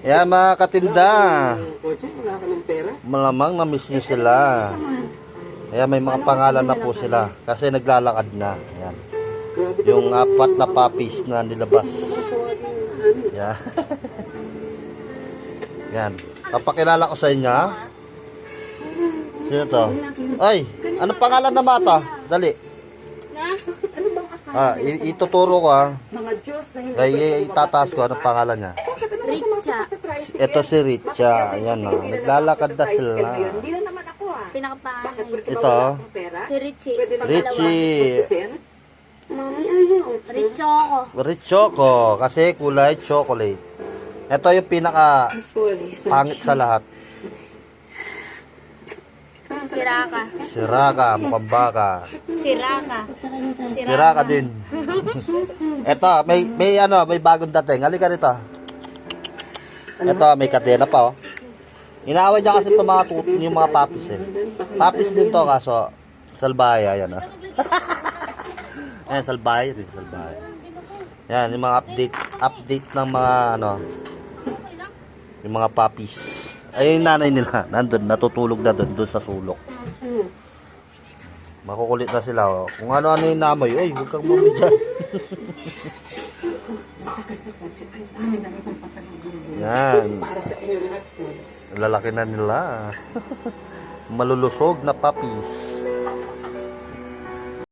Yan mga katinda. Kotse, wala ka ng pera. Malamang na-miss nyo sila. Ayan, may mga pangalan na po sila. Kasi naglalakad na. Ayan. Yung apat na puppies na nilabas. Yan. Yan. Papakilala ko sa inyo, ha? Sino to? Ay, anong pangalan na mata? Dali. Ituturo ko, ha? Mga Diyos na hindi. Kaya itataas ko, anong pangalan niya? Richa. Ito si Richa. Ayan, ha? Naglalakad na sila. Hindi na naman ako ah. Pinakapanganay. Ito. Si Richie. Richie. Mami, ayaw. Richoko. Richoco. Kasi kulay chocolate. Ito yung pinaka pangit sa lahat. Siraka. Siraka, mukhang baka. Siraka. Siraka din. Ito, may bagong dating. Halika rito. Ito, may kadena pa, oh. Inaaway niya kasi itong yung mga puppies, eh. Puppies din to, kaso salbahe, ayan, oh. Ayan, salbahe rin, salbahe. Yan, yung mga update ng mga, yung mga puppies. Ay, yung nanay nila, nandun, natutulog na doon sa sulok. Makukulit na sila, oh. Kung ano-ano yung namoy, ay, huwag kang mami dyan. Yan. Lalaki na nila. Malulusog na puppies.